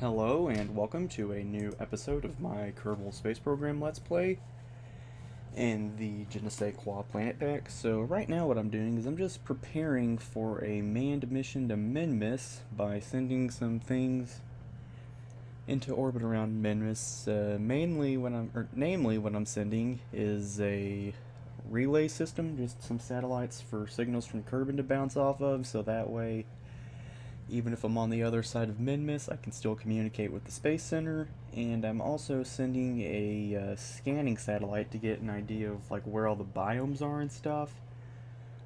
Hello and welcome to a new episode of my Kerbal Space Program Let's Play in the JNSQ Planet Pack. So right now what I'm doing is I'm just preparing for a manned mission to Minmus by sending some things into orbit around Minmus. Namely what I'm sending is a relay system, just some satellites for signals from Kerbal to bounce off of, so that way even if I'm on the other side of Minmus, I can still communicate with the Space Center. And I'm also sending a scanning satellite to get an idea of like where all the biomes are and stuff.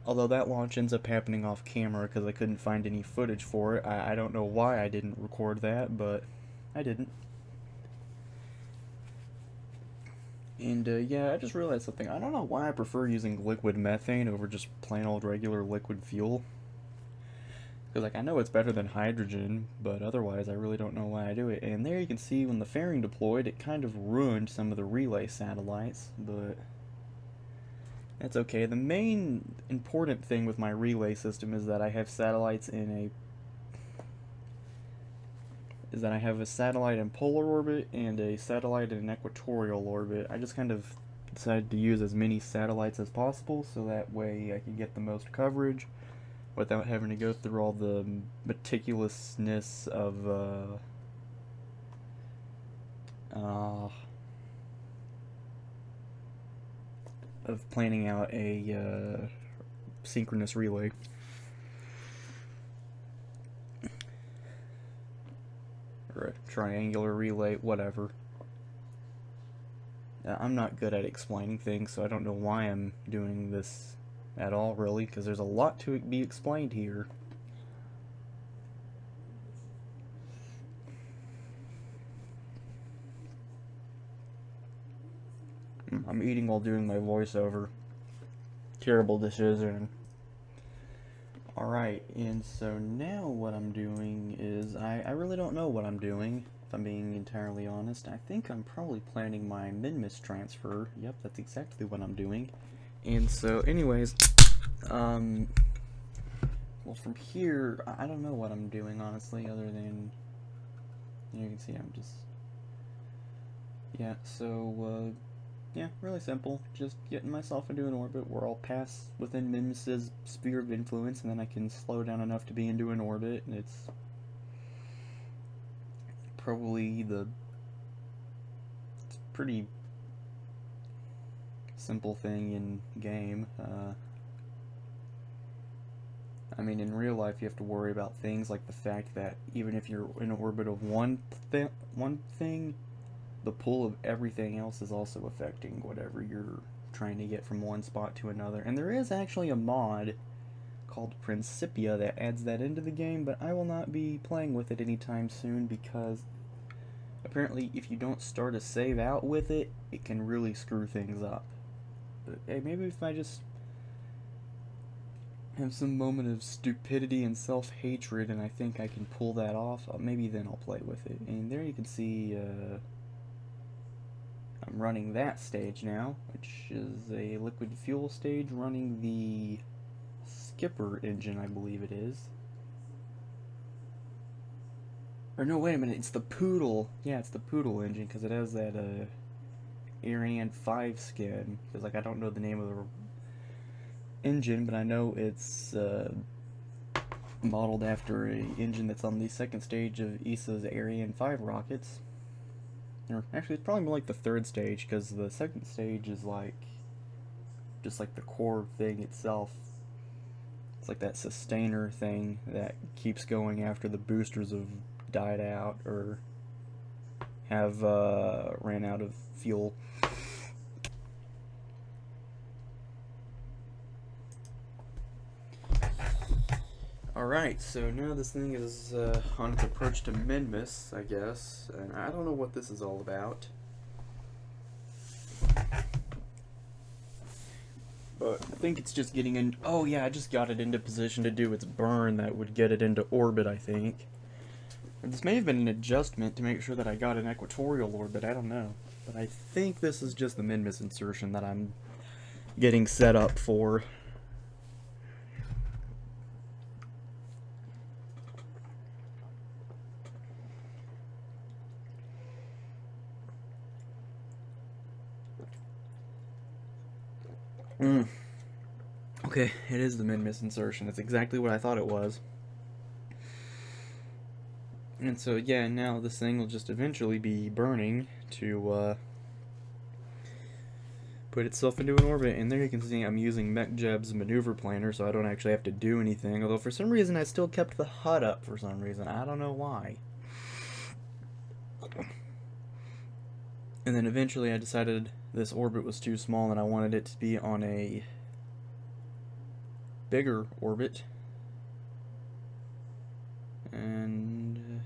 Although that launch ends up happening off camera because I couldn't find any footage for it. I don't know why I didn't record that, but I didn't. And yeah, I just realized something. I don't know why I prefer using liquid methane over just plain old regular liquid fuel. Because, like, I know it's better than hydrogen, but otherwise I really don't know why I do it. And there you can see when the fairing deployed, it kind of ruined some of the relay satellites, but that's okay. The main important thing with my relay system is that I have satellites I have a satellite in polar orbit and a satellite in an equatorial orbit. I just kind of decided to use as many satellites as possible so that way I can get the most coverage without having to go through all the meticulousness of planning out a synchronous relay. Or a triangular relay, whatever. I'm not good at explaining things, so I don't know why I'm doing this at all, really, because there's a lot to be explained here. I'm eating while doing my voiceover. Terrible decision. Alright, and so now what I'm doing is, I really don't know what I'm doing, if I'm being entirely honest. I think I'm probably planning my Minmus transfer. Yep, that's exactly what I'm doing. And so, anyways, well, from here, I don't know what I'm doing, honestly, other than, you can see I'm just, yeah, so, yeah, really simple, just getting myself into an orbit where I'll pass within Minmus's sphere of influence, and then I can slow down enough to be into an orbit, and it's probably it's a pretty simple thing in game. I mean, in real life, you have to worry about things like the fact that even if you're in orbit of one thing, the pull of everything else is also affecting whatever you're trying to get from one spot to another. And there is actually a mod called Principia that adds that into the game, but I will not be playing with it anytime soon because apparently if you don't start a save out with it, it can really screw things up. But hey, maybe if I just have some moment of stupidity and self-hatred and I think I can pull that off, maybe then I'll play with it. And there you can see I'm running that stage now, which is a liquid fuel stage running the Skipper engine, I believe it is. Or no, wait a minute, it's the Poodle. Yeah, it's the Poodle engine, because it has that Ariane 5 skin. Because, like, I don't know the name of the engine, but I know it's modeled after an engine that's on the second stage of ESA's Ariane 5 rockets. Or actually, it's probably more like the third stage, because the second stage is like just like the core thing itself. It's like that sustainer thing that keeps going after the boosters have died out or have ran out of fuel. Alright, so now this thing is on its approach to Minmus, I guess, and I don't know what this is all about. But I think it's just getting in. Oh yeah, I just got it into position to do its burn that would get it into orbit, I think. And this may have been an adjustment to make sure that I got an equatorial orbit, I don't know. But I think this is just the Minmus insertion that I'm getting set up for. Okay, it is the Minmus insertion. It's exactly what I thought it was. And so, yeah, now this thing will just eventually be burning to put itself into an orbit. And there you can see I'm using MechJeb's maneuver planner, so I don't actually have to do anything. Although for some reason I still kept the HUD up for some reason. I don't know why. And then eventually I decided this orbit was too small and I wanted it to be on a bigger orbit. And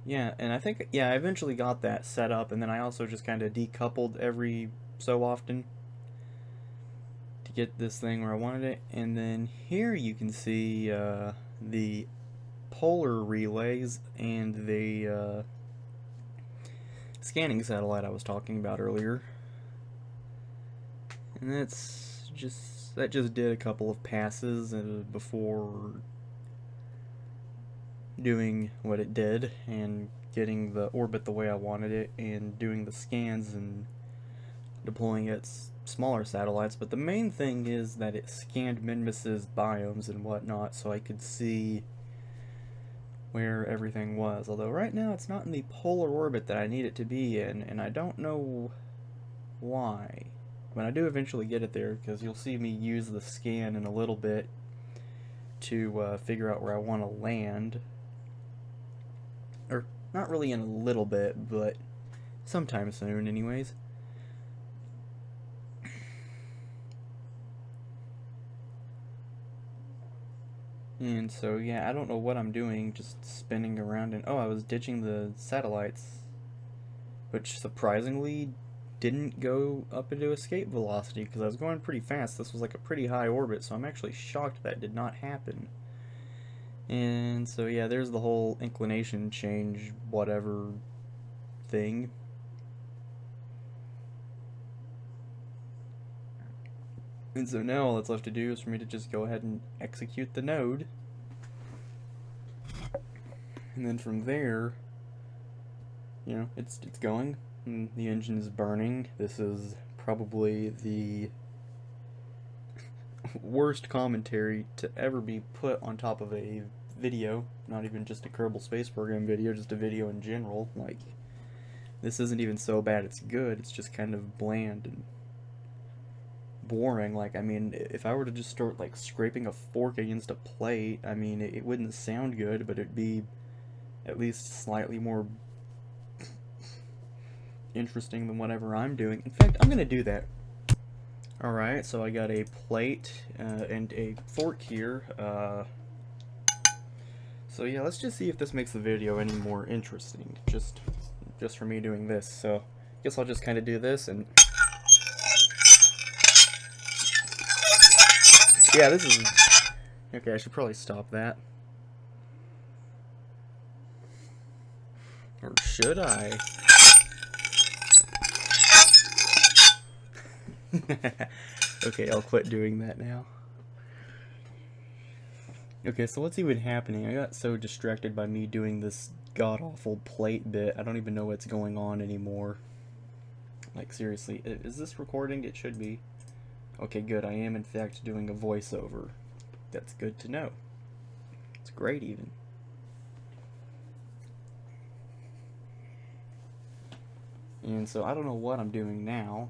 yeah, and I think, yeah, I eventually got that set up, and then I also just kind of decoupled every so often to get this thing where I wanted it. And then here you can see the polar relays and the scanning satellite I was talking about earlier. And that just did a couple of passes before doing what it did and getting the orbit the way I wanted it and doing the scans and deploying its smaller satellites. But the main thing is that it scanned Minmus's biomes and whatnot so I could see where everything was. Although right now it's not in the polar orbit that I need it to be in, and I don't know why. But I do eventually get it there, because you'll see me use the scan in a little bit to figure out where I want to land. Or, not really in a little bit, but sometime soon anyways. And so, yeah, I don't know what I'm doing, just spinning around, and oh, I was ditching the satellites, which surprisingly didn't go up into escape velocity, because I was going pretty fast. This was like a pretty high orbit, so I'm actually shocked that did not happen. And so, yeah, there's the whole inclination change whatever thing. And so now all that's left to do is for me to just go ahead and execute the node. And then from there, you know, it's going, and the engine is burning. This is probably the worst commentary to ever be put on top of a video, not even just a Kerbal Space Program video, just a video in general. Like, this isn't even so bad it's good, it's just kind of bland and boring. Like, I mean, if I were to just start like scraping a fork against a plate, I mean, it wouldn't sound good, but it'd be at least slightly more interesting than whatever I'm doing. In fact, I'm gonna do that. Alright, so I got a plate and a fork here. So yeah, let's just see if this makes the video any more interesting, just for me doing this. So I guess I'll just kind of do this, and yeah, this is okay. I should probably stop that, or should I? Okay, I'll quit doing that now. Okay, so what's even happening? I got so distracted by me doing this god-awful plate bit, I don't even know what's going on anymore. Like, seriously, is this recording? It should be. Okay, good, I am in fact doing a voiceover. That's good to know. It's great, even. And so, I don't know what I'm doing now.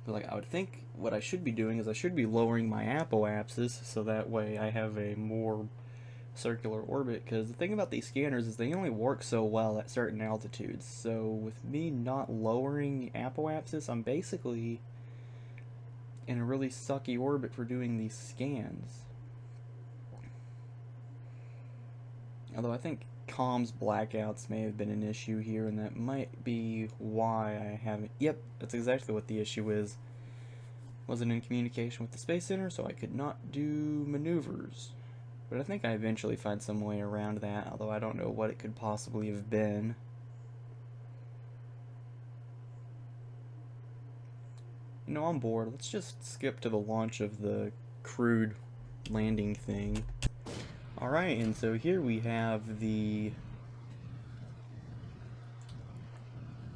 Like, I would think what I should be doing is I should be lowering my apoapsis so that way I have a more circular orbit, because the thing about these scanners is they only work so well at certain altitudes. So with me not lowering apoapsis, I'm basically in a really sucky orbit for doing these scans. Although I think comms blackouts may have been an issue here, and that might be why I haven't. Yep, that's exactly what the issue is. Wasn't in communication with the Space Center, so I could not do maneuvers. But I think I eventually find some way around that, although I don't know what it could possibly have been. You know, I'm bored. Let's just skip to the launch of the crewed landing thing. Alright, and so here we have the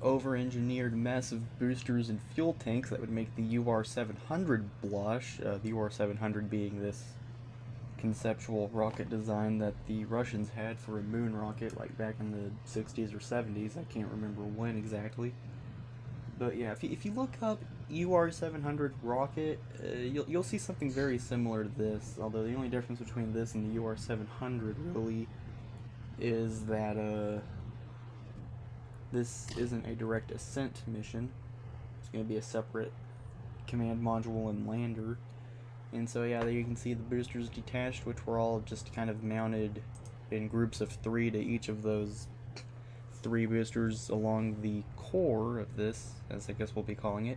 over-engineered mess of boosters and fuel tanks that would make the UR-700 blush, the UR-700 being this conceptual rocket design that the Russians had for a moon rocket like back in the 60s or 70s. I can't remember when exactly. But yeah, if you look up UR-700 rocket, you'll see something very similar to this, although the only difference between this and the UR-700 really is that this isn't a direct ascent mission. It's going to be a separate command module and lander. And so yeah, there you can see the boosters detached, which were all just kind of mounted in groups of 3 to each of those 3 boosters along the core of this, as I guess we'll be calling it.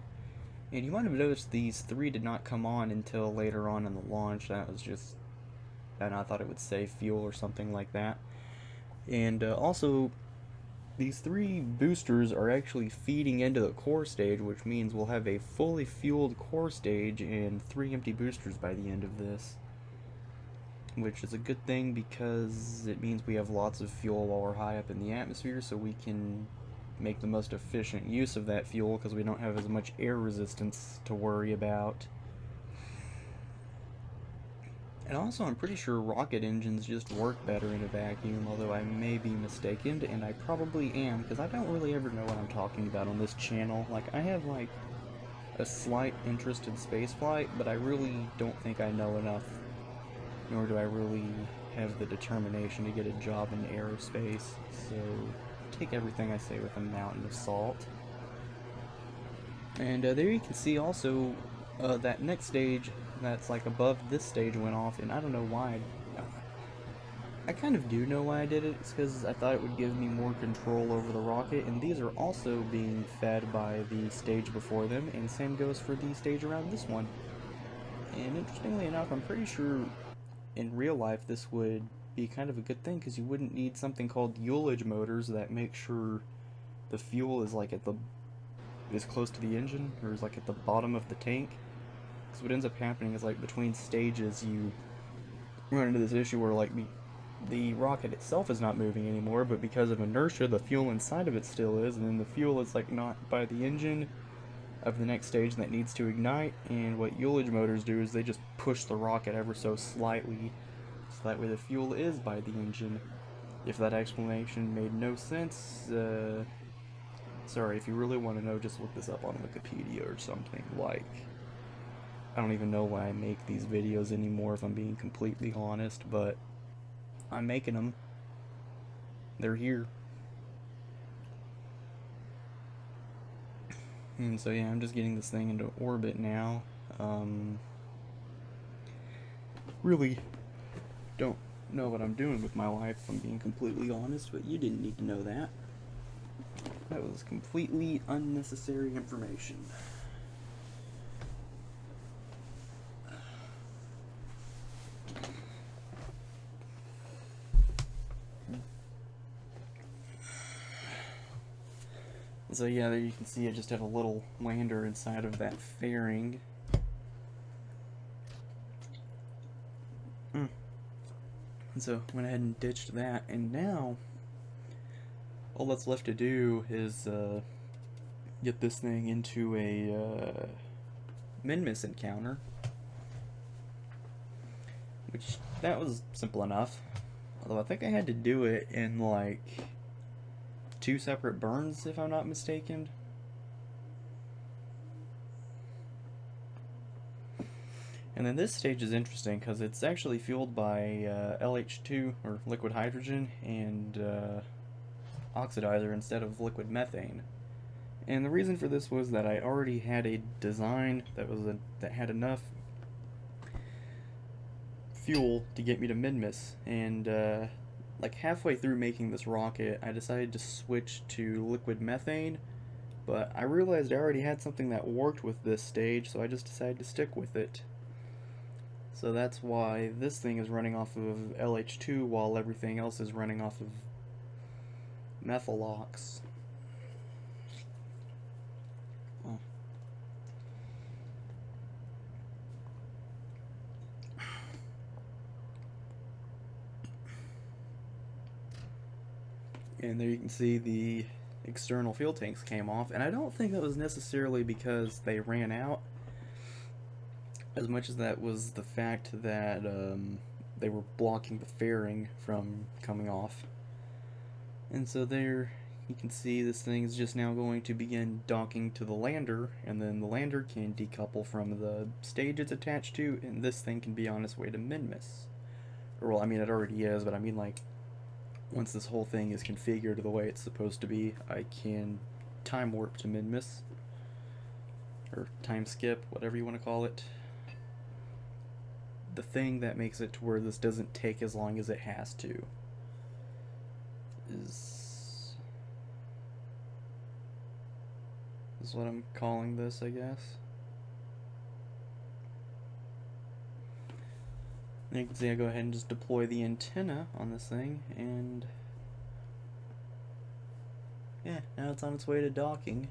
And you might have noticed these 3 did not come on until later on in the launch. That was just, I thought it would save fuel or something like that. And also, these 3 boosters are actually feeding into the core stage, which means we'll have a fully fueled core stage and 3 empty boosters by the end of this. Which is a good thing because it means we have lots of fuel while we're high up in the atmosphere, so we can make the most efficient use of that fuel because we don't have as much air resistance to worry about. And also, I'm pretty sure rocket engines just work better in a vacuum, although I may be mistaken, and I probably am, because I don't really ever know what I'm talking about on this channel. Like, I have, like, a slight interest in spaceflight, but I really don't think I know enough, nor do I really have the determination to get a job in aerospace, so take everything I say with a mountain of salt. And there you can see also that next stage that's like above this stage went off, and I don't know why. I kind of do know why I did it. It's because I thought it would give me more control over the rocket, and these are also being fed by the stage before them, and same goes for the stage around this one. And interestingly enough, I'm pretty sure in real life this would be kind of a good thing, because you wouldn't need something called ullage motors that make sure the fuel is like is close to the engine, or is like at the bottom of the tank. Because what ends up happening is, like, between stages you run into this issue where, like, the rocket itself is not moving anymore, but because of inertia the fuel inside of it still is, and then the fuel is, like, not by the engine of the next stage that needs to ignite. And what ullage motors do is they just push the rocket ever so slightly, so that way the fuel is by the engine. If that explanation made no sense, sorry, if you really want to know, just look this up on Wikipedia or something. Like, I don't even know why I make these videos anymore, if I'm being completely honest, but I'm making them. They're here. And so yeah, I'm just getting this thing into orbit now. Really don't know what I'm doing with my life, if I'm being completely honest, but you didn't need to know that. That was completely unnecessary information. So yeah, there you can see I just have a little lander inside of that fairing. And so went ahead and ditched that, and now all that's left to do is get this thing into a Minmus encounter, which that was simple enough. Although I think I had to do it in like 2 separate burns, if I'm not mistaken. And then this stage is interesting because it's actually fueled by LH2, or liquid hydrogen, and oxidizer instead of liquid methane. And the reason for this was that I already had a design that had enough fuel to get me to Minmus, and like halfway through making this rocket, I decided to switch to liquid methane, but I realized I already had something that worked with this stage, so I just decided to stick with it. So that's why this thing is running off of LH2 while everything else is running off of methylox. Oh. And there you can see the external fuel tanks came off, and I don't think that was necessarily because they ran out, as much as that was the fact that they were blocking the fairing from coming off. And so there you can see this thing is just now going to begin docking to the lander, and then the lander can decouple from the stage it's attached to, and this thing can be on its way to Minmus. Or, well, I mean, it already is, but I mean, like, once this whole thing is configured the way it's supposed to be, I can time warp to Minmus, or time skip, whatever you want to call it. The thing that makes it to where this doesn't take as long as it has to is what I'm calling this, I guess. And you can see I go ahead and just deploy the antenna on this thing, and yeah, now it's on its way to docking.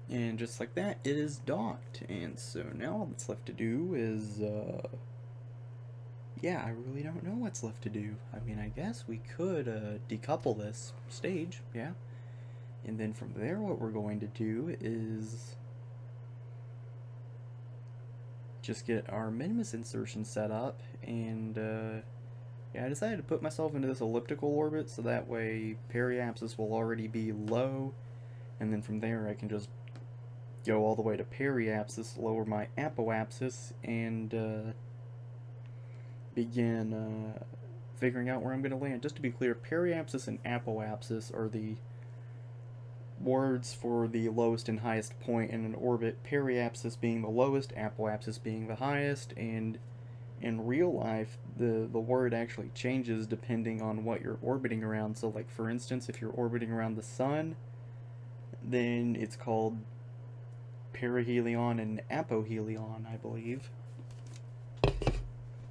And just like that, it is docked. And so now all that's left to do is, yeah, I really don't know what's left to do. I mean, I guess we could decouple this stage, yeah. And then from there, what we're going to do is just get our Minmus insertion set up. And, yeah, I decided to put myself into this elliptical orbit, so that way periapsis will already be low. And then from there, I can just go all the way to periapsis, lower my apoapsis, and begin figuring out where I'm going to land. Just to be clear, periapsis and apoapsis are the words for the lowest and highest point in an orbit, periapsis being the lowest, apoapsis being the highest, and in real life, the word actually changes depending on what you're orbiting around. So, like, for instance, if you're orbiting around the sun, then it's called perihelion and apohelion, I believe.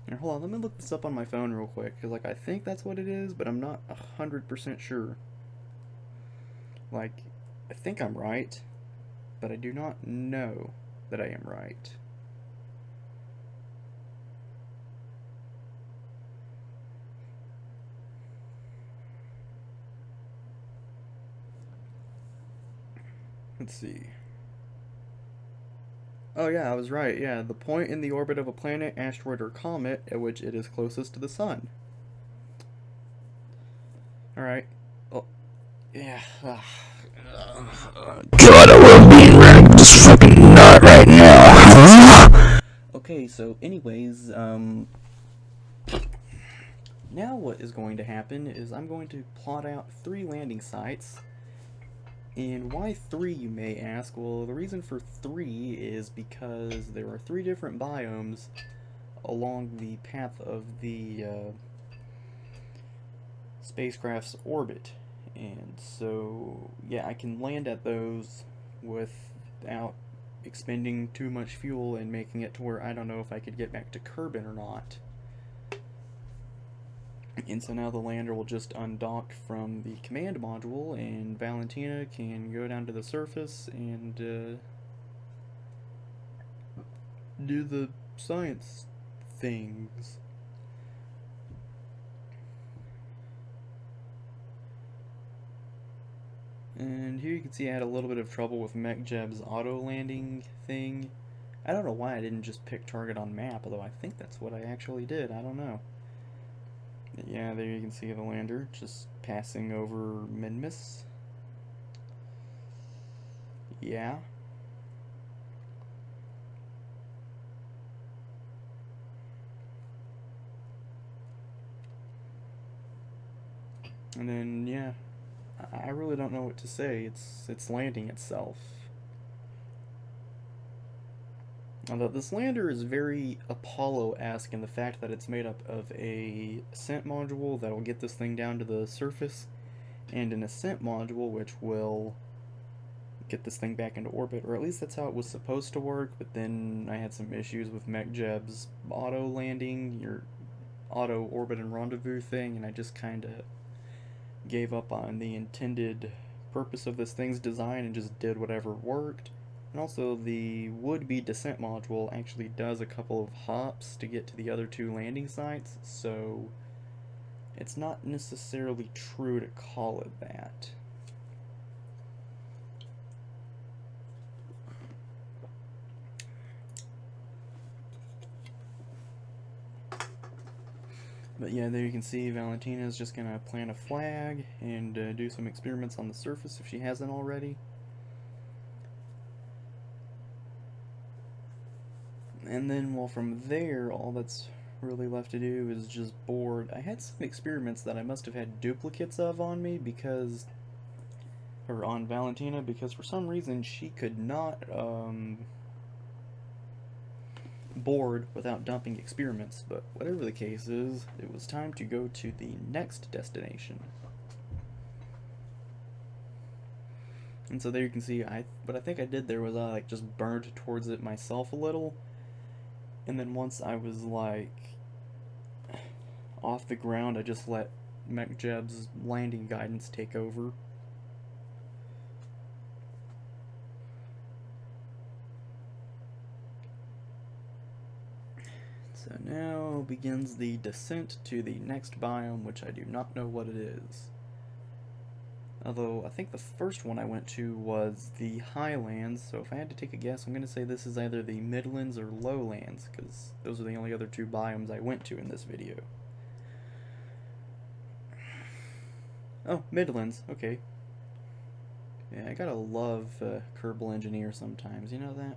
Here, hold on, let me look this up on my phone real quick, because, like, I think that's what it is, but I'm not 100% sure. Like, I think I'm right, but I do not know that I am right. Let's see. Oh yeah, I was right. Yeah, the point in the orbit of a planet, asteroid, or comet at which it is closest to the sun. Alright. Oh, yeah. God, I love being running this fucking nut right now. Okay, so anyways, now what is going to happen is I'm going to plot out 3 landing sites. And why 3, you may ask? Well, the reason for 3 is because there are 3 different biomes along the path of the spacecraft's orbit. And so, yeah, I can land at those without expending too much fuel and making it to where I don't know if I could get back to Kerbal or not. And so now the lander will just undock from the command module, and Valentina can go down to the surface and do the science things. And here you can see I had a little bit of trouble with MechJeb's auto landing thing. I don't know why I didn't just pick target on map, although I think that's what I actually did. I don't know. Yeah, there you can see the lander just passing over Minmus. Yeah. And then, yeah, I really don't know what to say. It's landing itself. Although this lander is very Apollo-esque in the fact that it's made up of a ascent module that will get this thing down to the surface, and an ascent module which will get this thing back into orbit, or at least that's how it was supposed to work. But then I had some issues with MechJeb's auto landing, your auto orbit and rendezvous thing, and I just kind of gave up on the intended purpose of this thing's design and just did whatever worked. And also, the would-be descent module actually does a couple of hops to get to the other 2 landing sites, so it's not necessarily true to call it that. But yeah, there you can see Valentina's just going to plant a flag and do some experiments on the surface if she hasn't already. And then, well, from there, all that's really left to do is just board. I had some experiments that I must have had duplicates of on me because, or on Valentina, because for some reason she could not board without dumping experiments. But whatever the case is, it was time to go to the next destination. And so there you can see, what I think I did there was I like just burned towards it myself a little. And then once I was like off the ground, I just let MechJeb's landing guidance take over. So now begins the descent to the next biome, which I do not know what it is. Although I think the first one I went to was the Highlands, so if I had to take a guess, I'm going to say this is either the Midlands or Lowlands, because those are the only other two biomes I went to in this video. Oh, Midlands, okay. Yeah, I gotta love Kerbal Engineer sometimes, you know that?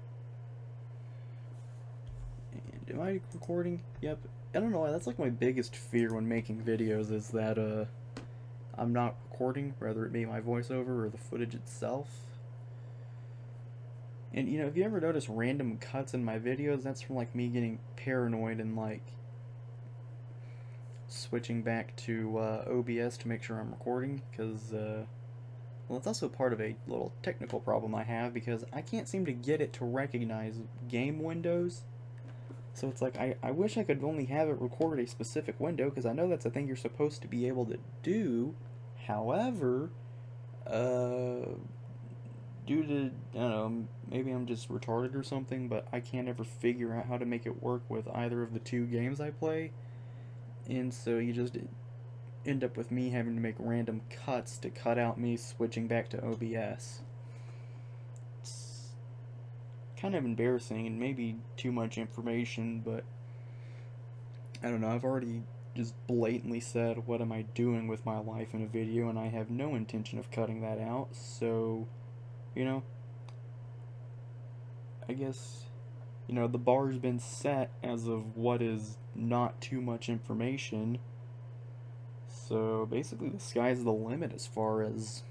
And am I recording? Yep. I don't know why, that's like my biggest fear when making videos is that I'm not recording, whether it be my voiceover or the footage itself. And you know, if you ever notice random cuts in my videos, that's from like me getting paranoid and like switching back to OBS to make sure I'm recording, because well, it's also part of a little technical problem I have, because I can't seem to get it to recognize game windows. So it's like, I wish I could only have it record a specific window, because I know that's a thing you're supposed to be able to do. However, due to, I don't know, maybe I'm just retarded or something, but I can't ever figure out how to make it work with either of the two games I play. And so you just end up with me having to make random cuts to cut out me switching back to OBS. It's kind of embarrassing and maybe too much information, but I don't know, I've already just blatantly said what am I doing with my life in a video, and I have no intention of cutting that out, so, you know, I guess, you know, the bar's been set as of what is not too much information, so basically the sky's the limit as far as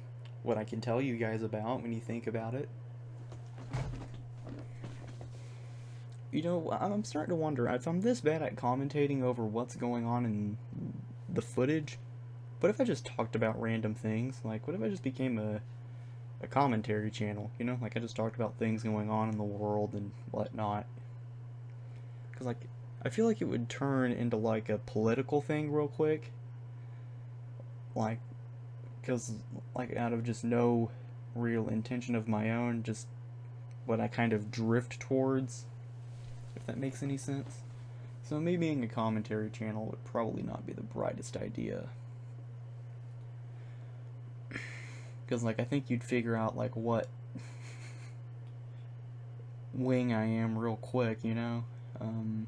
what I can tell you guys about when you think about it. You know, I'm starting to wonder, if I'm this bad at commentating over what's going on in the footage, what if I just talked about random things? Like, what if I just became a commentary channel, you know? Like, I just talked about things going on in the world and whatnot. Because, like, I feel like it would turn into, like, a political thing real quick. Like, because, like, out of just no real intention of my own, just what I kind of drift towards, if that makes any sense. So me being a commentary channel would probably not be the brightest idea. Because, like, I think you'd figure out, like, what wing I am real quick, you know? And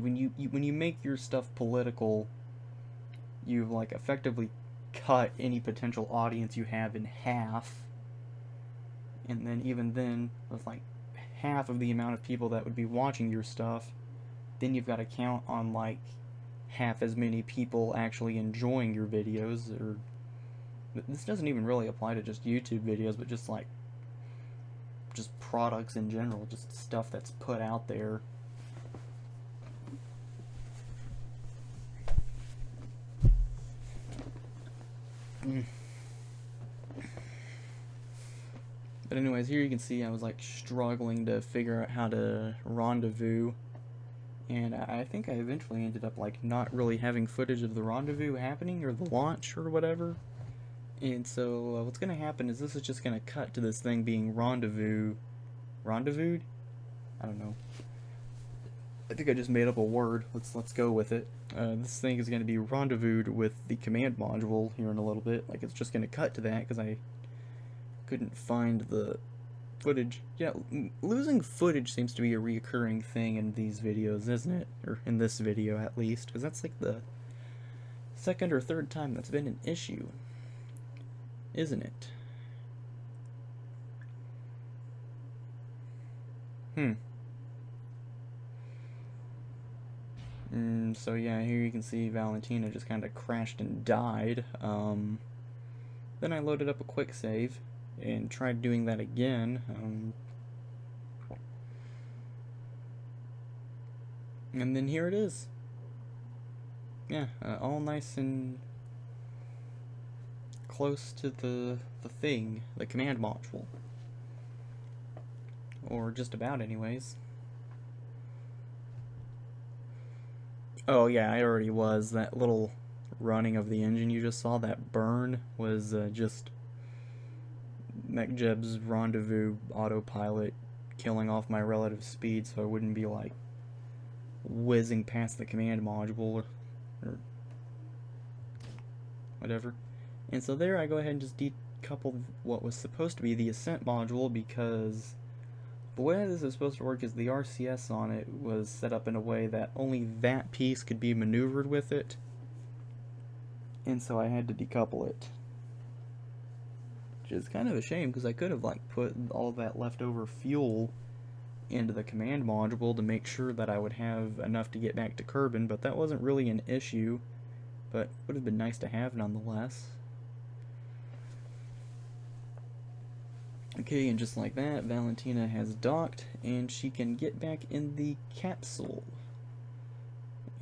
when you make your stuff political, you've, like, effectively cut any potential audience you have in half. And then, even then, with, like, half of the amount of people that would be watching your stuff, then you've got to count on, like, half as many people actually enjoying your videos. Or this doesn't even really apply to just YouTube videos, but just, like, just products in general, just stuff that's put out there. But anyways, here you can see I was like struggling to figure out how to rendezvous, and I think I eventually ended up like not really having footage of the rendezvous happening or the launch or whatever. And so what's gonna happen is this is just gonna cut to this thing being rendezvoused? I don't know. I think I just made up a word. Let's go with it. this thing is going to be rendezvoused with the command module here in a little bit. Like, it's just going to cut to that because I couldn't find the footage. Yeah, losing footage seems to be a reoccurring thing in these videos, isn't it? Or in this video, at least, because that's like the second or third time that's been an issue, isn't it? So yeah, here you can see Valentina just kind of crashed and died. Then I loaded up a quick save and tried doing that again. And then here it is. Yeah, all nice and close to the thing, the command module. Or just about anyways. Oh yeah, I already was. That little running of the engine you just saw, that burn, was just MechJeb's rendezvous autopilot killing off my relative speed so I wouldn't be like whizzing past the command module or whatever. And so there I go ahead and just decouple what was supposed to be the ascent module, because the way this is supposed to work is the RCS on it was set up in a way that only that piece could be maneuvered with it, and so I had to decouple it, which is kind of a shame because I could have like put all that leftover fuel into the command module to make sure that I would have enough to get back to Kerbal, but that wasn't really an issue, but would have been nice to have nonetheless. Okay, and just like that, Valentina has docked, and she can get back in the capsule.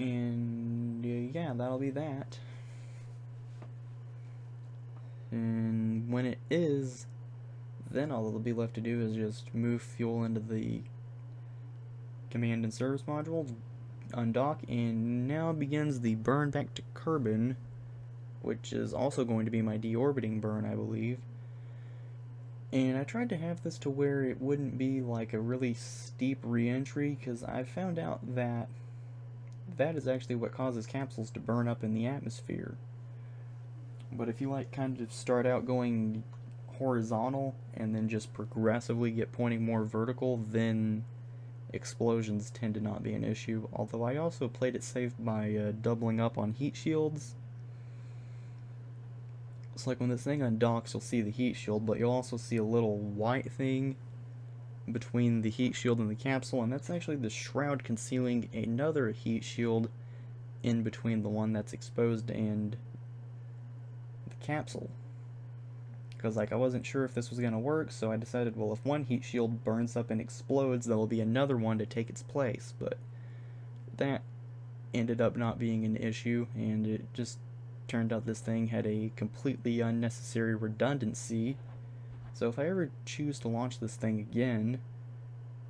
And yeah, that'll be that. And when it is, then all that'll be left to do is just move fuel into the command and service module, undock, and now begins the burn back to Kerbal, which is also going to be my deorbiting burn, I believe. And I tried to have this to where it wouldn't be like a really steep re-entry, because I found out that that is actually what causes capsules to burn up in the atmosphere. But if you like kind of start out going horizontal and then just progressively get pointing more vertical, then explosions tend to not be an issue. Although I also played it safe by doubling up on heat shields. It's like when this thing undocks, you'll see the heat shield, but you'll also see a little white thing between the heat shield and the capsule, and that's actually the shroud concealing another heat shield in between the one that's exposed and the capsule. Because like I wasn't sure if this was going to work, so I decided, well, if one heat shield burns up and explodes, there will be another one to take its place, but that ended up not being an issue, and it just turned out this thing had a completely unnecessary redundancy. So if I ever choose to launch this thing again,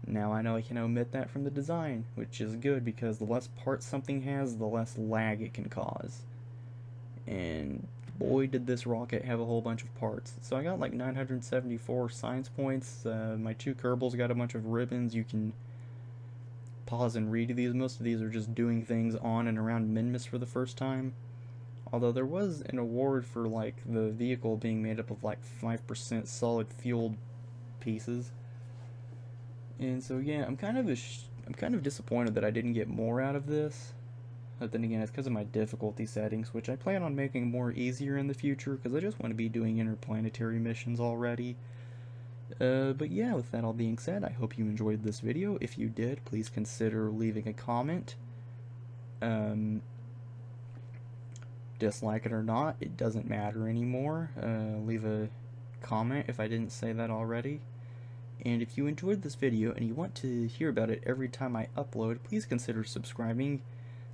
now I know I can omit that from the design, which is good because the less parts something has, the less lag it can cause. And boy did this rocket have a whole bunch of parts. So I got like 974 science points. My two Kerbals got a bunch of ribbons. You can pause and read these. Most of these are just doing things on and around Minmus for the first time. Although there was an award for like the vehicle being made up of like 5% solid fueled pieces. And so yeah, I'm kind of disappointed that I didn't get more out of this. But then again, it's because of my difficulty settings, which I plan on making more easier in the future because I just want to be doing interplanetary missions already. But yeah, with that all being said, I hope you enjoyed this video. If you did, please consider leaving a comment. Dislike it or not, it doesn't matter anymore. Leave a comment if I didn't say that already. And if you enjoyed this video and you want to hear about it every time I upload, please consider subscribing,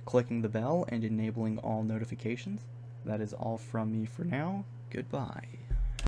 clicking the bell, and enabling all notifications. That is all from me for now. Goodbye.